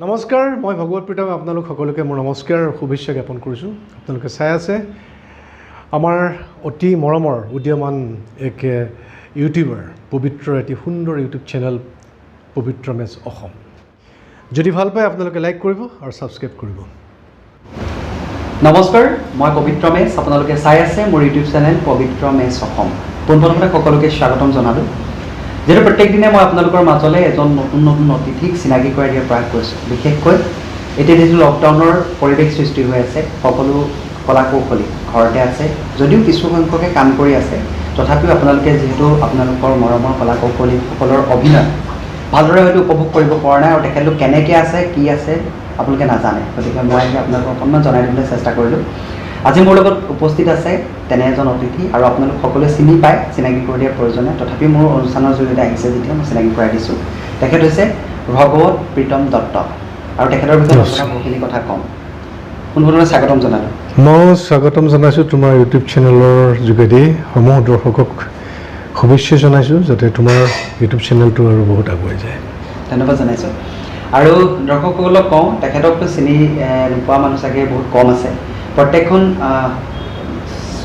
নমস্কাৰ মই ভগৱত প্ৰীতম আপোনালোক সকলোকে মোৰ নমস্কাৰ শুভেচ্ছা জ্ঞাপন কৰিছোঁ আপোনালোকে চাই আছে আমাৰ অতি মৰমৰ উদীয়মান এক ইউটিউবাৰ পবিত্ৰ এটি সুন্দৰ ইউটিউব চেনেল পবিত্ৰ মেছ অসম যদি ভাল পায় আপোনালোকে লাইক কৰিব আৰু সাবস্ক্ৰাইব কৰিব নমস্কাৰ মই পবিত্ৰ মেছ আপোনালোকে চাই আছে মোৰ ইউটিউব চেনেল পবিত্ৰ মেছ অসম পোনপ্ৰথমে সকলোকে স্বাগতম জনালোঁ যেনে প্ৰত্যেক দিনে মই আপোনালোকৰ মাজলৈ এজন নতুন অতিথিক চিনাকি কৰাই দিয়াৰ প্ৰয়াস কৰিছোঁ বিশেষকৈ এতিয়া যিটো লকডাউনৰ পৰিৱেশ সৃষ্টি হৈ আছে সকলো কলা কৌশলী ঘৰতে আছে যদিও কিছু সংখ্যকে কাম কৰি আছে তথাপিও আপোনালোকে যিহেতু আপোনালোকৰ মৰমৰ কলা কৌশলীসকলৰ অভিনয় ভালদৰে হয়তো উপভোগ কৰিব পৰা নাই আৰু তেখেতলোক কেনেকৈ আছে কি আছে আপোনালোকে নাজানে গতিকে মই আপোনালোকক অকণমান জনাই দিবলৈ চেষ্টা কৰিলোঁ আজি মোৰ লগত উপস্থিত আছে তেনে এজন অতিথি আৰু আপোনালোক সকলোৱে চিনি পায় চিনাকি কৰি দিয়াৰ প্ৰয়োজন নাই তথাপি মোৰ অনুষ্ঠানৰ জৰিয়তে আহিছে যেতিয়া মই চিনাকি কৰাই দিছোঁ তেখেত হৈছে ভগৱত প্ৰীতম দত্ত আৰু তেখেতৰ বিষয়ে বহুখিনি কথা ক'ম পোনপ্ৰথমে স্বাগতম জনালোঁ মই স্বাগতম জনাইছোঁ তোমাৰ ইউটিউব চেনেলৰ যোগেদি সমূহ দৰ্শকক শুভেচ্ছা জনাইছোঁ যাতে তোমাৰ ইউটিউব চেনেলটো আৰু বহুত আগুৱাই যায় ধন্যবাদ জনাইছোঁ আৰু দৰ্শকসকলক কওঁ তেখেতকতো চিনি নোপোৱা মানুহ চাগে বহুত কম আছে প্ৰত্যেকখন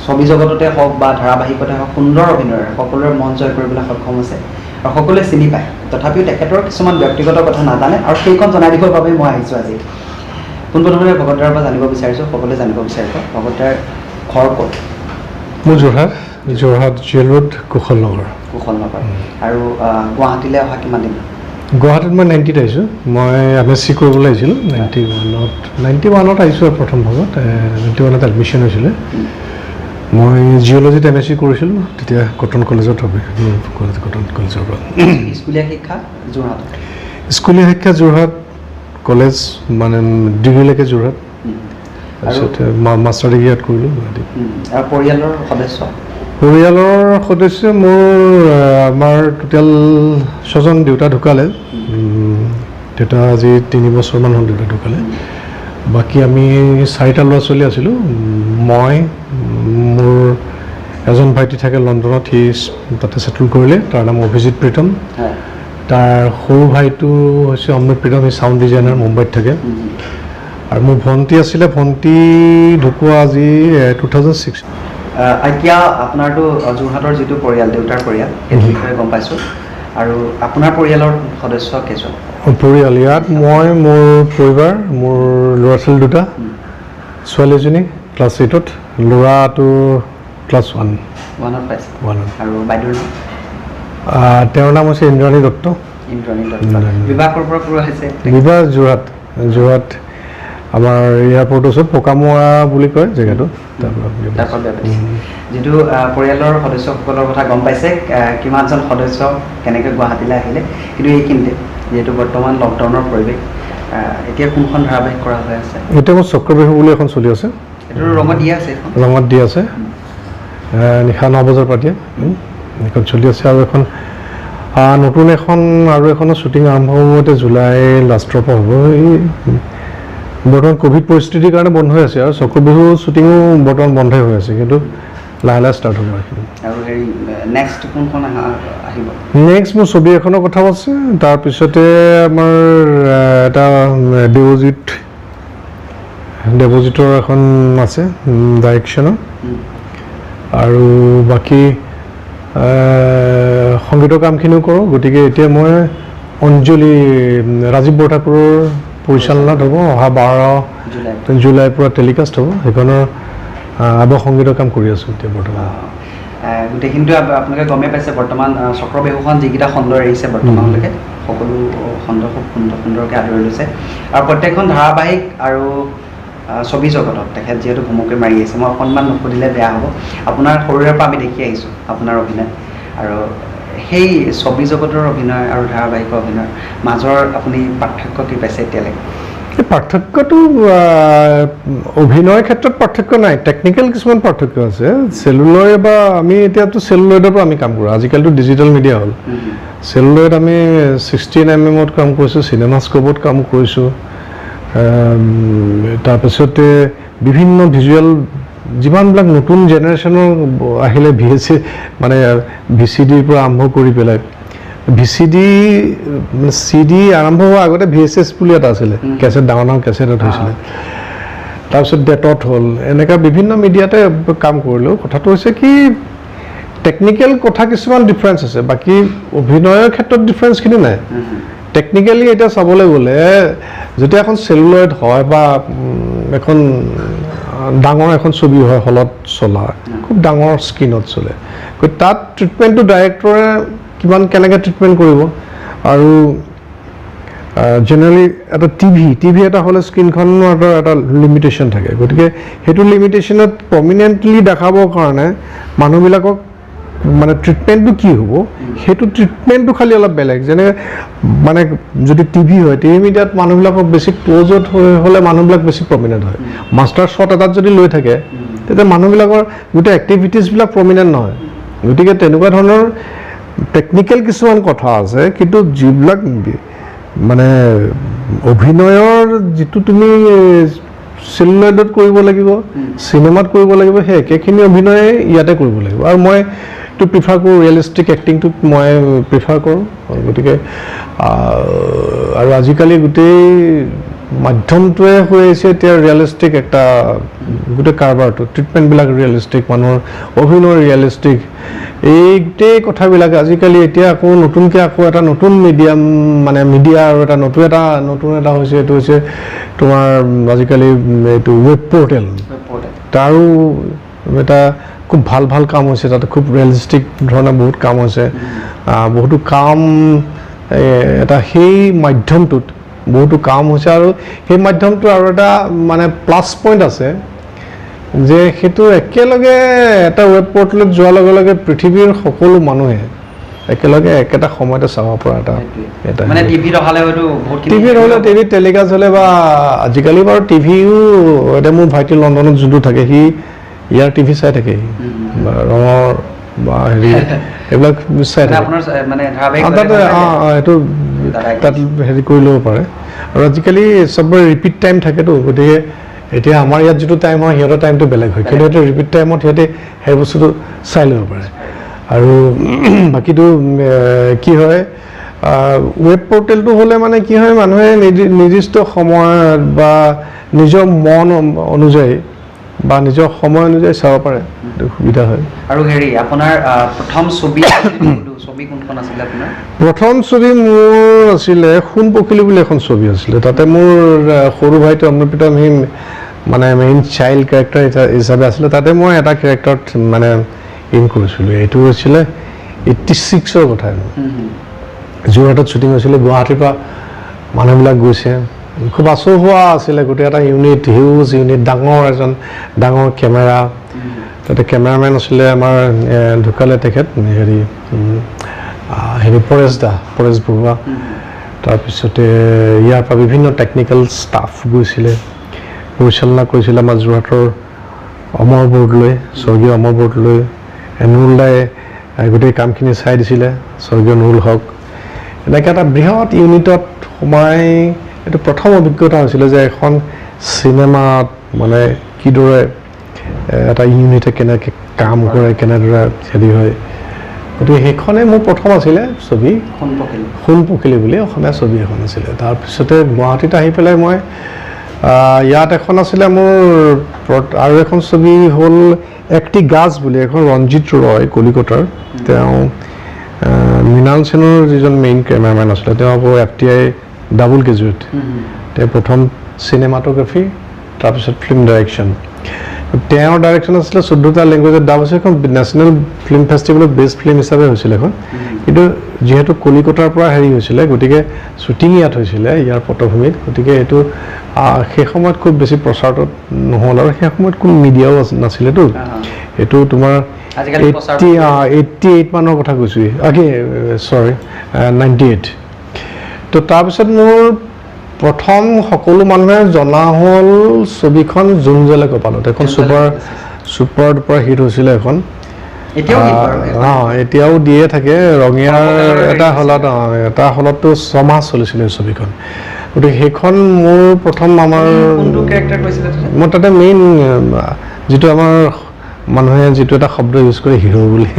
ছবি জগততে হওক বা ধাৰাবাহিকতে হওক সুন্দৰ অভিনয়েৰে সকলোৰে মন জয় কৰিবলৈ সক্ষম হৈছে আৰু সকলোৱে চিনি পায় তথাপিও তেখেতৰ কিছুমান ব্যক্তিগত কথা নাজানে আৰু সেইখন জনাই দিবৰ বাবে মই আহিছোঁ আজি পোনপ্ৰথমে ভগৱতৰ পৰা জানিব বিচাৰিছোঁ সকলোৱে জানিব বিচাৰিব ভগৱতৰ ঘৰ ক'ত মোৰ যোৰহাট জেল ৰোড কুশলনগৰ আৰু গুৱাহাটীলৈ অহা কিমান দিন গুৱাহাটীত মই 90ত আহিছোঁ মই MSc কৰিবলৈ আহিছিলোঁ 91ত আহিছোঁ আৰু প্ৰথম ভাগত 91ত এডমিশ্যন হৈছিলে মই জিঅ'লজিত MSc কৰিছিলোঁ তেতিয়া কটন কলেজৰ পৰা স্কুলীয়া শিক্ষা যোৰহাট কলেজ মানে ডিগ্ৰীলৈকে যোৰহাট তাৰপিছতে মাষ্টাৰ ডিগ্ৰী ইয়াত কৰিলোঁ গুৱাহাটীত আৰু পৰিয়ালৰ সদস্য মোৰ আমাৰ টোটেল 6জন দেউতা ঢুকালে দেউতা আজি 3 বছৰমান হ'ল দেউতা ঢুকালে বাকী আমি 4টা ল'ৰা ছোৱালী আছিলোঁ মই মোৰ এজন ভাইটি থাকে লণ্ডনত সি তাতে ছেটেল কৰিলে তাৰ নাম অভিজিত প্ৰীতম তাৰ সৰু ভাইটো হৈছে অমৃত প্ৰীতম সি চাউণ্ড ডিজাইনাৰ মুম্বাইত থাকে আৰু মোৰ ভণ্টি আছিলে ভণ্টি ঢুকুৱা আজি 2006 এতিয়া আপোনাৰতো যোৰহাটৰ যিটো পৰিয়াল দেউতাৰ পৰিয়াল সেইটো বিষয়ে গম পাইছোঁ আৰু আপোনাৰ পৰিয়ালৰ সদস্য কেইজন পৰিয়াল ইয়াত মই মোৰ পৰিবাৰ মোৰ ল'ৰা ছোৱালী দুটা ছোৱালী এজনী ক্লাছ 8ত ল'ৰাটো ক্লাছ 1ত পাইছে আৰু বাইদেউৰ তেওঁৰ নাম হৈছে ইন্দ্ৰাণী দত্ত বিবাহ ক'ৰ পৰা কৰোৱা হৈছে বিবাহ যোৰহাট আমাৰ এয়াৰপৰ্ট ওচৰত পকামৰা বুলি কয় জেগাটো যিটো পৰিয়ালৰ সদস্যসকলৰ কথা গম পাইছে কিমানজন সদস্য কেনেকৈ গুৱাহাটীলৈ আহিলে কিন্তু এইখিনিতে যিহেতু বৰ্তমান লকডাউনৰ পৰিৱেশ এতিয়া কোনখন ধাৰাবাহিক কৰা হৈ আছে এতিয়া মোৰ চক্ৰবেহু বুলি এখন চলি আছে এইটো ৰঙত দি আছে নিশা 9 বজাৰ পাতিয়ে এখন চলি আছে আৰু এখন নতুন এখন আৰু এখনৰ শ্বুটিং আৰম্ভ হ'ব জুলাই লাষ্টৰ পৰা হ'ব বৰ্তমান কোভিড পৰিস্থিতিৰ কাৰণে বন্ধ হৈ আছে আৰু চক্ৰবেহু শ্বুটিঙো বৰ্তমান বন্ধই হৈ আছে কিন্তু লাহে লাহে ষ্টাৰ্ট হ'ব আৰু হেৰি নেক্সট কোনখন আহিব নেক্সট মোৰ ছবি এখনৰ কথাও আছে তাৰপিছতে আমাৰ এটা দেৱজিতৰ এখন আছে ডাইৰেকশ্যনৰ আৰু বাকী সংগীতৰ কামখিনিও কৰোঁ গতিকে এতিয়া মই অঞ্জলি ৰাজীৱ বৰঠাকুৰৰ পৰিচালনাত হ'ব অহা 12 জুলাইৰ পৰা টেলিকাষ্ট হ'ব সেইখনৰ আৱহ সংগীতৰ কাম কৰি আছোঁ এতিয়া বৰ্তমান গোটেইখিনিতো আপোনালোকে গমেই পাইছে বৰ্তমান চক্ৰবেহুখন যিকেইটা খণ্ড এৰিছে বৰ্তমানলৈকে সকলো খণ্ড খুব সুন্দৰকৈ আদৰি লৈছে আৰু প্ৰত্যেকখন ধাৰাবাহিক আৰু ছবি জগতত তেখেত যিহেতু ভুমুকি মাৰি আছে মই অকণমান নুসুধিলে বেয়া হ'ব আপোনাৰ সৰুৰে পৰা আমি দেখি আহিছোঁ আপোনাৰ অভিনয় আৰু সেই ছবি জগতৰ অভিনয় আৰু ধাৰাবাহিকৰ অভিনয়ৰ মাজৰ আপুনি পাৰ্থক্য কি পাইছে এতিয়ালৈকে পাৰ্থক্যটো অভিনয়ৰ ক্ষেত্ৰত পাৰ্থক্য নাই টেকনিকেল কিছুমান পাৰ্থক্য আছে চেলুলয় বা আমি এতিয়াতো চেলুলয়ডৰ পৰা আমি কাম কৰোঁ আজিকালিতো ডিজিটেল মিডিয়া হ'ল চেলুলয়ত আমি 16mm কাম কৰিছোঁ চিনেমা স্কোপত কাম কৰিছোঁ তাৰপিছতে বিভিন্ন ভিজুৱেল যিমানবিলাক নতুন জেনেৰেশ্যনৰ আহিলে VCDৰ পৰা আৰম্ভ কৰি পেলাই VCD মানে CD আৰম্ভ হোৱাৰ আগতে VHS বুলি এটা আছিলে কেছেট ডাঙৰ ডাঙৰ কেছেটত হৈছিলে তাৰপিছত ডেটত হ'ল এনেকুৱা বিভিন্ন মিডিয়াতে কাম কৰিলোঁ কথাটো হৈছে কি টেকনিকেল কথা কিছুমান ডিফাৰেঞ্চ আছে বাকী অভিনয়ৰ ক্ষেত্ৰত ডিফাৰেঞ্চখিনি নাই টেকনিকেলি এতিয়া চাবলৈ গ'লে যেতিয়া এখন চেলুলয়েড হয় বা এখন ডাঙৰ এখন ছবি হয় হলত চলা খুব ডাঙৰ স্ক্ৰীণত চলে তাত ট্ৰিটমেণ্টটো ডাইৰেক্টৰে কিমান কেনেকৈ ট্ৰিটমেণ্ট কৰিব আৰু জেনেৰেলি এটা টিভি এটা হ'লে স্ক্ৰীণখনৰ এটা লিমিটেশ্যন থাকে গতিকে সেইটো লিমিটেশ্যনত প্ৰমিনেণ্টলি দেখাবৰ কাৰণে মানুহবিলাকক মানে ট্ৰিটমেণ্টটো কি হ'ব সেইটো ট্ৰিটমেণ্টটো খালি অলপ বেলেগ যেনে মানে যদি টিভি হয় টিভি মিডিয়াত মানুহবিলাকক বেছি ক্ল'জত হ'লে মানুহবিলাক বেছি প্ৰমিনেণ্ট হয় মাষ্টাৰ শ্বট এটাত যদি লৈ থাকে তেতিয়া মানুহবিলাকৰ গোটেই এক্টিভিটিছবিলাক প্ৰমিনেণ্ট নহয় গতিকে তেনেকুৱা ধৰণৰ টেকনিকেল কিছুমান কথা আছে কিন্তু যিবিলাক মানে অভিনয়ৰ যিটো তুমি চেলুলয়েডত কৰিব লাগিব চিনেমাত কৰিব লাগিব সেই একেখিনি অভিনয় ইয়াতে কৰিব লাগিব আৰু মই এইটো প্ৰিফাৰ কৰোঁ ৰিয়েলিষ্টিক এক্টিংটোক মই প্ৰিফাৰ কৰোঁ গতিকে আৰু আজিকালি গোটেই মাধ্যমটোৱে হৈ আছে এতিয়া ৰিয়েলিষ্টিক এটা গোটেই কাৰবাৰটো ট্ৰিটমেণ্টবিলাক ৰিয়েলিষ্টিক মানুহৰ অভিনয় ৰিয়েলিষ্টিক এই গোটেই কথাবিলাক আজিকালি এতিয়া আকৌ নতুনকৈ আকৌ এটা নতুন মিডিয়াম মানে মিডিয়া আৰু এটা নতুন এটা হৈছে এইটো হৈছে তোমাৰ আজিকালি এইটো ৱেব পৰ্টেল তাৰো এটা খুব ভাল কাম হৈছে তাতে খুব ৰিয়েলিষ্টিক ধৰণে বহুত কাম হৈছে বহুতো কাম এটা সেই মাধ্যমটোত বহুতো কাম হৈছে আৰু সেই মাধ্যমটো আৰু এটা মানে প্লাছ পইণ্ট আছে যে সেইটো একেলগে এটা ৱেব পৰ্টেলত যোৱাৰ লগে লগে পৃথিৱীৰ সকলো মানুহে একেলগে একেটা সময়তে চাব পৰা এটা মানে টিভিত হ'লে হয়তো টিভি টেলিকাষ্ট হ'লে বা আজিকালি বাৰু টিভিও এতিয়া মোৰ ভাইটি লণ্ডনত যোনটো থাকে সি ইয়াৰ টিভি চাই থাকে বা ৰঙৰ বা হেৰি এইবিলাক চাই থাকে এইটো তাত হেৰি কৰি ল'ব পাৰে আৰু আজিকালি চবৰে ৰিপিট টাইম থাকেতো গতিকে এতিয়া আমাৰ ইয়াত যিটো টাইম হয় সিহঁতৰ টাইমটো বেলেগ হয় কিন্তু সিহঁতে ৰিপিট টাইমত সিহঁতে সেই বস্তুটো চাই ল'ব পাৰে আৰু বাকীটো কি হয় ৱেব পৰ্টেলটো হ'লে মানে কি হয় মানুহে নিৰ্দিষ্ট সময়ত বা নিজৰ মন অনুযায়ী বা নিজৰ সময় অনুযায়ী চাব পাৰে সুবিধা হয় আৰু হেৰি আপোনাৰ প্ৰথম ছবি কোনখন আছিলে আপোনাৰ প্ৰথম ছবি মোৰ আছিলে সোণ পখিলী বুলি এখন ছবি আছিলে তাতে মোৰ সৰু ভাইটো অমৃতম সি মানে মেইন চাইল্ড কেৰেক্টাৰ হিচাপে আছিলে তাতে মই এটা কেৰেক্টাৰত মানে ইন কৰিছিলোঁ এইটো হৈছিলে 86ৰ কথা যোৰহাটত শ্বুটিং হৈছিলে গুৱাহাটীৰ পৰা মানুহবিলাক গৈছে খুব আচহুৱা আছিলে গোটেই এটা ইউনিট হিউজ ইউনিট ডাঙৰ কেমেৰা তাতে কেমেৰামেন আছিলে আমাৰ ঢুকালে তেখেত হেৰি পৰেশ বৰুৱা তাৰপিছতে ইয়াৰ পৰা বিভিন্ন টেকনিকেল ষ্টাফ গৈছিলে পৰিচালনা কৰিছিলে আমাৰ যোৰহাটৰ অমৰ বৰদলৈ স্বৰ্গীয় অমৰ বৰদলৈ নুৰুল দায়ে গোটেই কামখিনি চাই দিছিলে স্বৰ্গীয় নুৰুল হক এনেকৈ এটা বৃহৎ ইউনিটত সোমাই এইটো প্ৰথম অভিজ্ঞতা হৈছিলে যে এখন চিনেমাত মানে কিদৰে এটা ইউনিটে কেনেকৈ কাম কৰে কেনেদৰে হেৰি হয় গতিকে সেইখনেই মোৰ প্ৰথম আছিলে ছবি সোণ পখিলী বুলি অসমীয়া ছবি এখন আছিলে তাৰপিছতে গুৱাহাটীত আহি পেলাই মই ইয়াত এখন আছিলে মোৰ আৰু এখন ছবি হ'ল একটি গাছ বুলি এখন ৰঞ্জিত ৰয় কলিকতাৰ তেওঁ মৃণাল সেনৰ যিজন মেইন কেমেৰামেন আছিলে তেওঁ আকৌ FTI ডাবল গ্ৰেজুৱেট তেওঁ প্ৰথম চিনেমাটোগ্ৰাফী তাৰপিছত ফিল্ম ডাইৰেকশ্যন তেওঁৰ ডাইৰেকশ্যন আছিলে 14টা লেংগুৱেজত ডাব হৈছে এখন নেশ্যনেল ফিল্ম ফেষ্টিভেলত বেষ্ট ফিল্ম হিচাপে হৈছিলে এখন কিন্তু যিহেতু কলিকতাৰ পৰা হেৰি হৈছিলে গতিকে শ্বুটিং ইয়াত হৈছিলে ইয়াৰ পটভূমিত গতিকে এইটো সেই সময়ত খুব বেছি প্ৰচাৰত নহ'ল আৰু সেই সময়ত কোনো মিডিয়াও নাছিলেতো এইটো তোমাৰ 88 মানৰ কথা কৈছোঁ চৰি 98 তো তাৰপিছত মোৰ প্ৰথম সকলো মানুহে জনা হ'ল ছবিখন জোন জলে কপালত এখন ছুপাৰ ডুপাৰ হিট হৈছিলে এখন এতিয়াও দিয়ে থাকে ৰঙিয়াৰ এটা হলততো 6 মাহ চলিছিলে ছবিখন গতিকে সেইখন মোৰ প্ৰথম আমাৰ মই তাতে মেইন যিটো আমাৰ মানুহে যিটো এটা শব্দ ইউজ কৰে হিৰো বুলি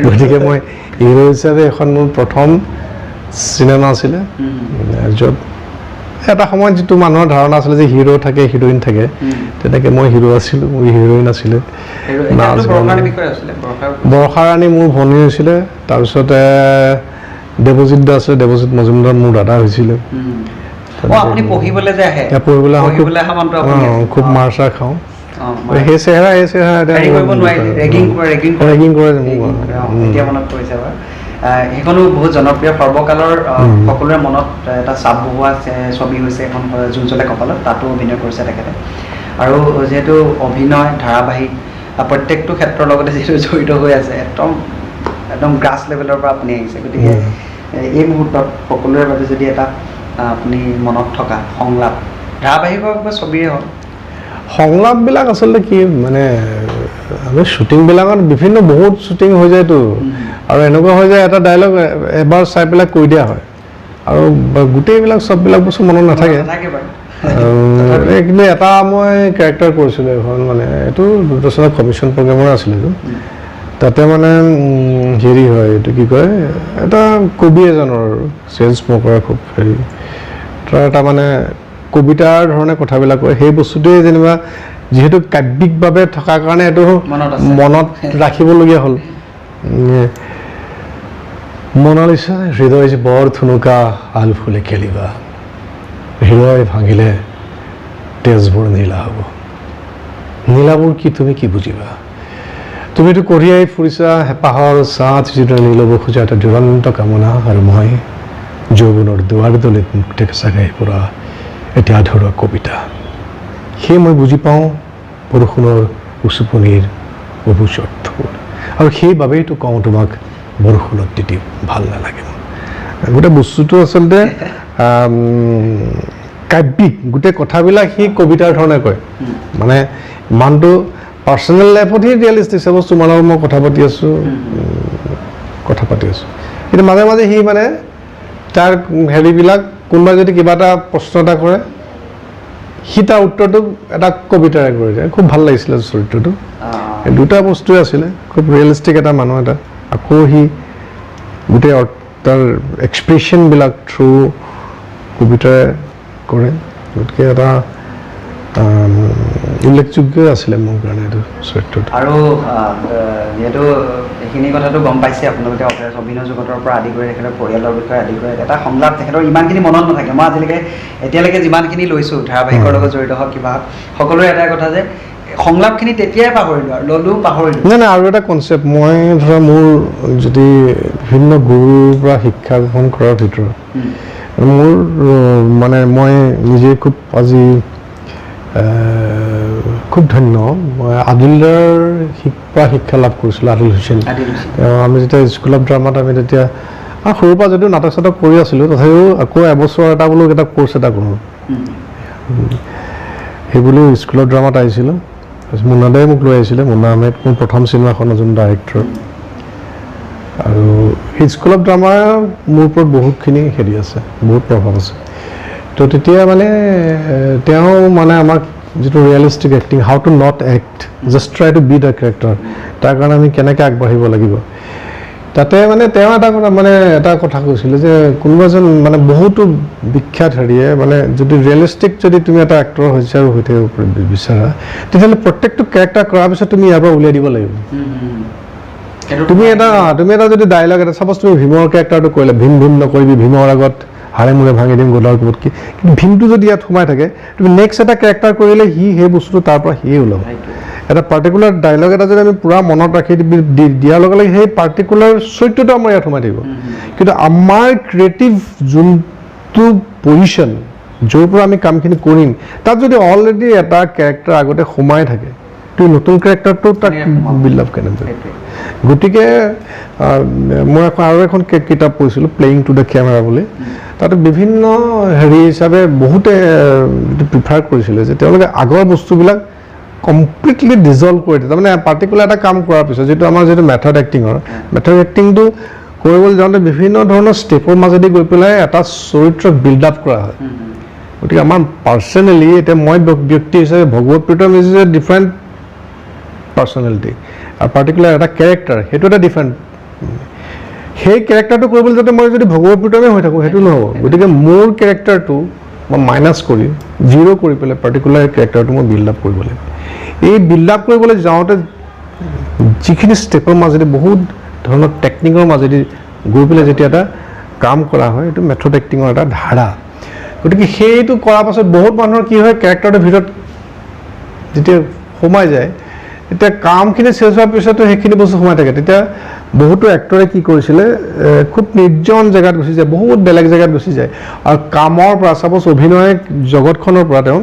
গতিকে মই হিৰো হিচাপে এখন মোৰ প্ৰথম চিনেমা আছিলে য'ত এটা সময়ত যিটো মানুহৰ ধাৰণা আছিলে যে হিৰো থাকে হিৰোইন থাকে তেনেকৈ মই হিৰো আছিলোঁ মোৰ হিৰোইন আছিলে বৰ্ষা ৰাণী মোৰ ভনী হৈছিলে তাৰপিছতে দেৱজিৎ দা আছিলে দেৱজিৎ মজুমদাৰ মোৰ দাদা হৈছিলে পঢ়িবলৈ খুব মাৰ চাৰ খাওঁ সেই চেহেৰা ৰেগিং কৰে সেইখনো বহুত জনপ্ৰিয় সৰ্বকালৰ সকলোৰে মনত এটা চাপ বহুৱা ছবি হৈছে এখন জোন জ্বলে কপালত তাতো অভিনয় কৰিছে তেখেতে আৰু যিহেতু অভিনয় ধাৰাবাহিক প্ৰত্যেকটো ক্ষেত্ৰৰ লগতে যিহেতু জড়িত হৈ আছে একদম গ্ৰাছ লেভেলৰ পৰা আপুনি আহিছে গতিকে এই মুহূৰ্তত সকলোৰে বাবে যদি এটা আপুনি মনত থকা সংলাপ ধাৰাবাহিক হওক বা ছবিয়ে হওক সংলাপবিলাক আচলতে কি মানে আমি শ্বুটিংবিলাকত বিভিন্ন বহুত শ্বুটিং হৈ যায়তো আৰু এনেকুৱা হৈ যায় এটা ডাইলগ এবাৰ চাই পেলাই কৈ দিয়া হয় আৰু গোটেইবিলাক চববিলাক বস্তু মনত নাথাকে কিন্তু এটা মই কেৰেক্টাৰ কৰিছিলোঁ এখন মানে এইটো দুটা কমিশ্যন প্ৰগ্ৰেমৰ আছিলে এইটো তাতে মানে হেৰি হয় এইটো কি কয় এটা কবি এজনৰ চেঞ্জ স্মকাৰ খুব হেৰি তাৰ এটা মানে কবিতাৰ ধৰণে কথাবিলাক কয় সেই বস্তুটোৱে যেনিবা যিহেতু কাব্যিকভাৱে থকাৰ কাৰণে এইটো মনত ৰাখিবলগীয়া হ'ল মনালিছা হৃদয় যে বৰ থুনুকা আল ফুলে খেলিবা হৃদয় ভাঙিলে তেজবোৰ নীলা হ'ব নীলাবোৰ কি তুমি কি বুজিবা তুমিতো কঢ়িয়াই ফুৰিছা হেঁপাহৰ ছাঁ যিটো নীলব খোজা এটা দুৰন্ত কামনা আৰু মই যৌৱনৰ দুৱাৰ দলিত মুক্তি চাগাই পৰা এতিয়া ধৰা কবিতা সেই মই বুজি পাওঁ বৰষুণৰ উচুপনিৰ অবুজ অৰ্থবোৰ আৰু সেইবাবেইতো কওঁ তোমাক বৰষুণত তিতি ভাল নালাগে গোটেই বস্তুটো আচলতে কাব্যিক গোটেই কথাবিলাক সি কবিতাৰ ধৰণে কয় মানে ইমানটো পাৰ্চনেল লাইফতহে ৰিয়েলিষ্টিক চাপ'জ তোমাৰ লগত মই কথা পাতি আছোঁ কিন্তু মাজে মাজে সি মানে তাৰ হেৰিবিলাক কোনোবাই যদি কিবা এটা প্ৰশ্ন এটা কৰে সি তাৰ উত্তৰটো এটা কবিতাৰে কৰি যায় খুব ভাল লাগিছিলে চৰিত্ৰটো দুটা বস্তুৱে আছিলে খুব ৰিয়েলিষ্টিক এটা মানুহ এটা আকৌ সি গোটেই তাৰ এক্সপ্ৰেশ্যনবিলাক থ্ৰু কবিতাৰে কৰে গতিকে এটা উল্লেখযোগ্য আছিলে মোৰ কাৰণে এইটো চৰিত্ৰটো আৰু যিহেতু এইখিনি কথাটো গম পাইছে আপোনালোকে অভিনয় জগতৰ পৰা আদি কৰি তেখেতৰ পৰিয়ালৰ বিষয়ে আদি কৰি এটা সংলাপ তেখেতৰ ইমানখিনি মনত নাথাকে মই এতিয়ালৈকে যিমানখিনি লৈছোঁ ধাৰাবাহিকৰ লগত জড়িত হওক কিবা সকলোৰে এটা কথা যে সংলাপখিনি তেতিয়াই পাহৰিলোঁ আৰু পাহৰিলোঁ নাই আৰু এটা কনচেপ্ট মই ধৰা মোৰ যদি বিভিন্ন গুৰুৰ পৰা শিক্ষা গ্ৰহণ কৰাৰ ভিতৰত মোৰ মানে মই নিজে খুব আজি খুব ধন্য মই আদিলৰ পৰা শিক্ষা লাভ কৰিছিলোঁ আদিল হুছেইন আমি যেতিয়া স্কুল অফ ড্ৰামাত আমি তেতিয়া সৰুৰ পৰা যদিও নাটক চাটক কৰি আছিলোঁ তথাপিও আকৌ এবছৰ এটা বোলো এটা কোৰ্চ এটা কৰোঁ সেইবুলি স্কুল অফ ড্ৰামাত আহিছিলোঁ তাৰপিছত মুন্নাদাই মোক লৈ আহিছিলে মুন্না আহমেদ মোৰ প্ৰথম চিনেমাখনৰ যোন ডাইৰেক্টৰ আৰু সেই স্কুল অফ ড্ৰামাৰ মোৰ ওপৰত বহুতখিনি হেৰি আছে বহুত প্ৰভাৱ আছে তো তেতিয়া মানে তেওঁ মানে আমাক যিটো realistic acting how to not act just try two B the character তাৰ কাৰণে আমি কেনেকৈ আগবাঢ়িব লাগিব তাতে মানে তেওঁ এটা কথা কৈছিলে যে কোনোবা এজন মানে বহুতো বিখ্যাত হেৰিয়ে মানে যদি ৰিয়েলিষ্টিক যদি তুমি এটা এক্টৰ হৈছে আৰু হৈ থাকিব বিচাৰা তেতিয়াহ'লে প্ৰত্যেকটো কেৰেক্টাৰ কৰাৰ পিছত তুমি ইয়াৰ পৰা উলিয়াই দিব লাগিব তুমি এটা যদি ডাইলগ এটা চাপ'জ তুমি ভীমৰ কেৰেক্টাৰটো কৰিলে ভীম নকৰিবি ভীমৰ আগত হাড়ে মূৰে ভাঙি দিম গলাৰ কোবত কি কিন্তু ভীমটো যদি ইয়াত সোমাই থাকে তুমি নেক্সট এটা কেৰেক্টাৰ কৰিলে সেই বস্তুটো তাৰ পৰা সিয়ে ওলাব এটা পাৰ্টিকুলাৰ ডাইলগ এটা যদি আমি পূৰা মনত ৰাখি দিয়াৰ লগে লগে সেই পাৰ্টিকুলাৰ চৰিত্ৰটো আমাৰ ইয়াত সোমাই থাকিব কিন্তু আমাৰ ক্ৰিয়েটিভ যোনটো পজিশ্যন য'ৰ পৰা আমি কামখিনি কৰিম তাত যদি অলৰেডি এটা কেৰেক্টাৰ আগতে সোমাই থাকে তুমি নতুন কেৰেক্টাৰটো তাক বিল্ড আপ কেনেকৈ গতিকে মই আৰু এখন কিতাপ পঢ়িছিলোঁ প্লেয়িং টু দ্য কেমেৰা বুলি তাতে বিভিন্ন হেৰি হিচাপে বহুতে প্ৰিফাৰ কৰিছিলে যে তেওঁলোকে আগৰ বস্তুবিলাক কমপ্লিটলি ডিজলভ কৰি দিয়ে তাৰমানে পাৰ্টিকুলাৰ এটা কাম কৰাৰ পিছত যিটো আমাৰ যিটো মেথড এক্টিংটো কৰিবলৈ যাওঁতে বিভিন্ন ধৰণৰ ষ্টেপৰ মাজেদি গৈ পেলাই এটা চৰিত্ৰক বিল্ড আপ কৰা হয় গতিকে আমাৰ পাৰ্চনেলি এতিয়া মই ব্যক্তি হিচাপে Bhagawat Pritam is a different personality আৰু পাৰ্টিকুলাৰ এটা কেৰেক্টাৰ সেইটো এটা ডিফাৰেণ্ট সেই কেৰেক্টাৰটো কৰিবলৈ যাতে মই যদি ভগৱৎপ্ৰীতমে হৈ থাকোঁ সেইটো নহ'ব গতিকে মোৰ কেৰেক্টাৰটো মই মাইনাছ কৰি জিৰ' কৰি পেলাই পাৰ্টিকুলাৰ কেৰেক্টাৰটো মই বিল্ড আপ কৰিব লাগিব এই বিল্ড আপ কৰিবলৈ যাওঁতে যিখিনি ষ্টেপৰ মাজেদি বহুত ধৰণৰ টেকনিকৰ মাজেদি গৈ পেলাই যেতিয়া এটা কাম কৰা হয় এইটো মেথড এক্টিঙৰ এটা ধাৰা গতিকে সেইটো কৰাৰ পাছত বহুত মানুহৰ কি হয় কেৰেক্টাৰটোৰ ভিতৰত যেতিয়া সোমাই যায় তেতিয়া কামখিনি চেছ হোৱাৰ পিছতো সেইখিনি বস্তু সোমাই থাকে তেতিয়া বহুতো এক্টৰে কি কৰিছিলে খুব নিৰ্জন জেগাত গুচি যায় বহুত বেলেগ জেগাত গুচি যায় আৰু কামৰ পৰা চাপ'জ অভিনয় জগতখনৰ পৰা তেওঁ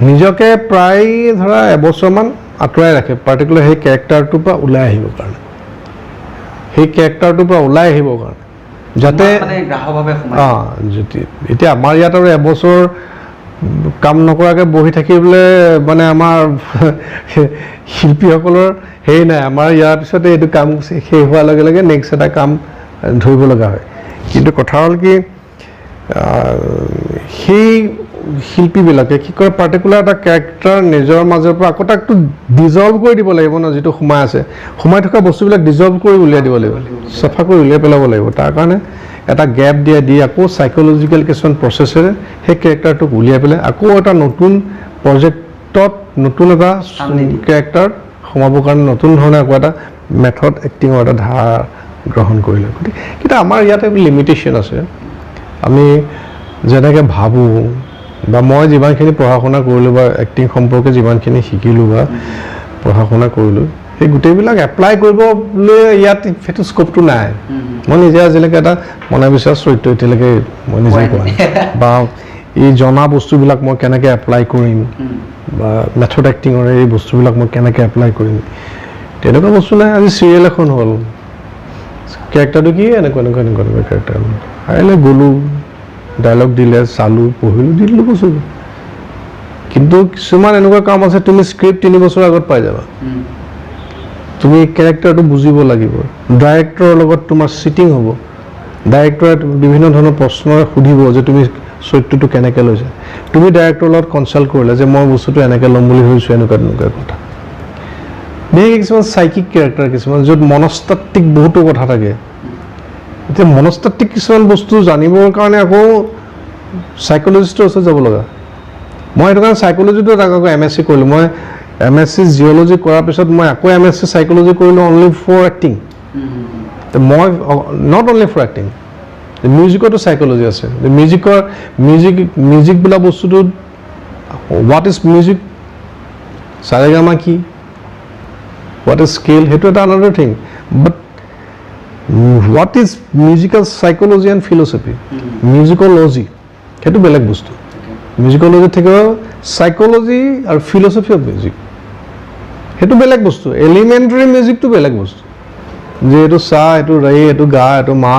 নিজকে প্ৰায় ধৰা এবছৰমান আঁতৰাই ৰাখে পাৰ্টিকুলাৰ সেই কেৰেক্টাৰটোৰ পৰা ওলাই আহিবৰ কাৰণে সেই কেৰেক্টাৰটোৰ পৰা ওলাই আহিবৰ কাৰণে যাতে এতিয়া আমাৰ ইয়াত আৰু এবছৰ কাম নকৰাকৈ বহি থাকিবলৈ মানে আমাৰ শিল্পীসকলৰ হেৰি নাই আমাৰ ইয়াৰ পিছতে এইটো কাম শেষ হোৱাৰ লগে লগে নেক্সট এটা কাম ধৰিব লগা হয় কিন্তু কথা হ'ল কি সেই শিল্পীবিলাকে কি কৰে পাৰ্টিকুলাৰ এটা কেৰেক্টাৰ নিজৰ মাজৰ পৰা আকৌ তাকটো ডিজলভ কৰি দিব লাগিব ন যিটো সোমাই আছে সোমাই থকা বস্তুবিলাক ডিজলভ কৰি উলিয়াই দিব লাগিব চাফা কৰি উলিয়াই পেলাব লাগিব তাৰ কাৰণে এটা গেপ দি আকৌ চাইক'লজিকেল কিছুমান প্ৰচেছেৰে সেই কেৰেক্টাৰটোক উলিয়াই পেলাই আকৌ এটা নতুন প্ৰজেক্টত নতুন এটা কেৰেক্টাৰ সোমাবৰ কাৰণে নতুন ধৰণে আকৌ এটা মেথড এক্টিঙৰ এটা ধাৰা গ্ৰহণ কৰিলে গতিকে কিন্তু আমাৰ ইয়াতে লিমিটেশ্যন আছে আমি যেনেকৈ ভাবোঁ বা মই যিমানখিনি পঢ়া শুনা কৰিলোঁ বা এক্টিং সম্পৰ্কে যিমানখিনি শিকিলোঁ বা পঢ়া শুনা কৰিলোঁ সেই গোটেইবিলাক এপ্লাই কৰিবলৈ ইয়াত সেইটো স্ক'পটো নাই মই নিজে আজিলৈকে এটা মনে বিচৰা চৰিত্ৰ এতিয়ালৈকে মই নিজে কোৱা বা এই জনা বস্তুবিলাক মই কেনেকৈ এপ্লাই কৰিম বা মেথড এক্টিঙৰ এই বস্তুবিলাক মই কেনেকৈ এপ্লাই কৰিম তেনেকুৱা বস্তু নাই আজি চিৰিয়েল এখন হ'ল কেৰেক্টাৰটো কি এনেকুৱা কেৰেক্টাৰ আহিলে গ'লোঁ ডাইলগ দিলে চালোঁ পঢ়িলোঁ দি দিলোঁ বস্তু কিন্তু কিছুমান এনেকুৱা কাম আছে তুমি স্ক্ৰিপ্ট 3 বছৰ আগত পাই যাবা তুমি কেৰেক্টাৰটো বুজিব লাগিব ডাইৰেক্টৰৰ লগত তোমাৰ চিটিং হ'ব ডাইৰেক্টৰে বিভিন্ন ধৰণৰ প্ৰশ্ন সুধিব যে তুমি চৰিত্ৰটো কেনেকৈ লৈছা তুমি ডাইৰেক্টৰৰ লগত কনচাল্ট কৰিলে যে মই বস্তুটো এনেকৈ ল'ম বুলি ভাবিছোঁ এনেকুৱা কথা বিশেষকৈ কিছুমান চাইকিক কেৰেক্টাৰ কিছুমান য'ত মনস্তাত্ত্বিক বহুতো কথা থাকে এতিয়া মনস্তাত্ত্বিক কিছুমান বস্তু জানিবৰ কাৰণে আকৌ চাইক'লজিষ্টৰ ওচৰত যাব লগা মই সেইটো কাৰণে চাইক'লজিটো তাক আকৌ MSc কৰিলোঁ মই MSc জিঅ'লজি কৰাৰ পিছত মই আকৌ MSc চাইক'লজি কৰিলোঁ অনলি ফৰ এক্টিং মই নট অনলি ফৰ এক্টিং মিউজিকতো চাইক'লজি আছে মিউজিক বোলা বস্তুটো হোৱাট ইজ মিউজিক সাৰেগামা কি হোৱাট ইজ স্কেল সেইটো এটা another thing but what is musical psychology and philosophy musicology সেইটো বেলেগ বস্তু মিউজিকলজি থাকিব চাইক'লজি আৰু ফিলচফি অফ মিউজিক সেইটো বেলেগ বস্তু এলিমেণ্টাৰী মিউজিকটো বেলেগ বস্তু যে এইটো চা এইটো ৰে এইটো গা এইটো মা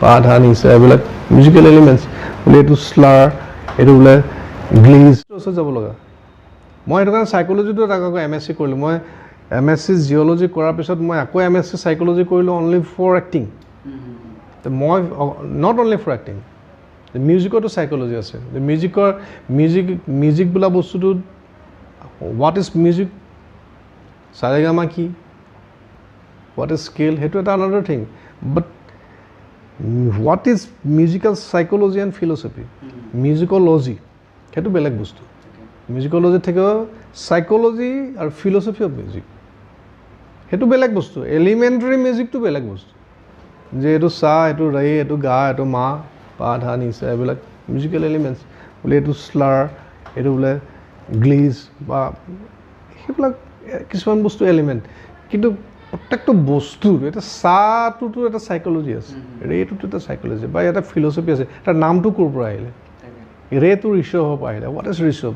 পা ধা নিচা এইবিলাক মিউজিকেল এলিমেণ্টছ বোলে এইটো স্লাৰ এইটো বোলে গ্লিজ ওচৰত যাব লগা মই সেইটো কাৰণে চাইক'লজিটো তাক আকৌ MSc কৰিলোঁ মই MSc জিঅ'লজি কৰাৰ পিছত মই আকৌ MSc চাইক'লজি কৰিলোঁ অনলি ফৰ এক্টিং মই নট অনলি ফৰ এক্টিং মিউজিকতো চাইক'লজি আছে মিউজিক বোলা বস্তুটো হোৱাট ইজ মিউজিক সাৰেগামা কি হোৱাট ইজ স্কেল সেইটো এটা another thing but what is musical psychology and philosophy musicology সেইটো বেলেগ বস্তু মিউজিকলজি থাকিব চাইক'লজি আৰু ফিলচফি অফ মিউজিক সেইটো বেলেগ বস্তু এলিমেণ্টাৰী মিউজিকটো বেলেগ বস্তু যে এইটো চা এইটো ৰে এইটো গা এইটো মা পা ধা নিচা এইবিলাক মিউজিকেল এলিমেণ্টছ বোলে এইটো স্লাৰ এইটো বোলে গ্লিজ বা সেইবিলাক কিছুমান বস্তু এলিমেণ্ট কিন্তু প্ৰত্যেকটো বস্তুৰ এটা চাটোতো এটা চাইক'লজি আছে ৰেটোতো এটা চাইক'লজি বা এটা ফিলচফি আছে তাৰ নামটো ক'ৰ পৰা আহিলে ৰেটো ঋষভৰ পৰা আহিলে হোৱাট ইজ ঋষভ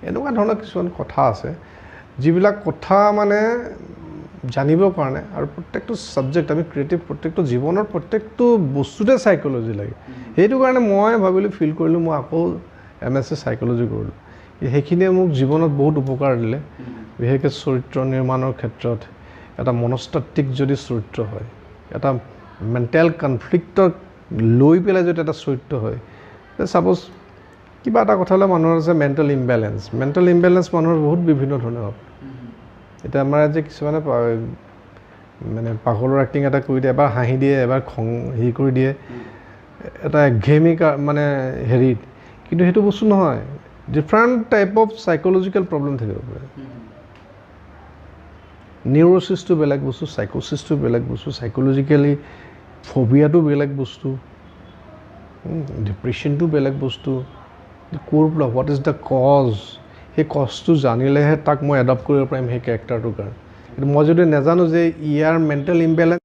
এনেকুৱা ধৰণৰ কিছুমান কথা আছে যিবিলাক কথা মানে জানিবৰ কাৰণে আৰু প্ৰত্যেকটো ছাবজেক্ট আমি ক্ৰিয়েটিভ প্ৰত্যেকটো জীৱনৰ প্ৰত্যেকটো বস্তুতে চাইক'লজি লাগে সেইটো কাৰণে মই ভাবিলোঁ ফিল কৰিলোঁ মই আকৌ MSc চাইক'লজি কৰিলোঁ সেইখিনিয়ে মোক জীৱনত বহুত উপকাৰ দিলে বিশেষকৈ চৰিত্ৰ নিৰ্মাণৰ ক্ষেত্ৰত এটা মনস্তাত্ত্বিক যদি চৰিত্ৰ হয় এটা মেণ্টেল কনফ্লিক্টক লৈ পেলাই যদি এটা চৰিত্ৰ হয় ছাপ'জ কিবা এটা কথা হ'লে মানুহৰ আছে মেণ্টেল ইমবেলেঞ্চ মানুহৰ বহুত বিভিন্ন ধৰণৰ হ'ব এতিয়া আমাৰ যে কিছুমানে মানে পাগলৰ এক্টিং এটা কৰি দিয়ে, এবাৰ হাঁহি দিয়ে, এবাৰ খং হেৰি কৰি দিয়ে, এটা একঘেয়েমী মানে হেৰিত। কিন্তু সেইটো বস্তু নহয়, different type of psychological problem থাকিব পাৰে। নিউৰ'চিছটো বেলেগ বস্তু, চাইক'চিছটো বেলেগ বস্তু, চাইক'লজিকেলি ফবিয়াটো বেলেগ বস্তু, ডিপ্ৰেশ্যনটো বেলেগ বস্তু। ক'ৰ পৰা, হোৱাট ইজ দ্য কজ, সেই কজটো জানিলেহে তাক মই এডপ্ট কৰিব পাৰিম সেই কেৰেক্টাৰটোৰ কাৰণে। কিন্তু মই যদি নাজানো যে ইয়াৰ মেণ্টেল ইম্বেলেঞ্চ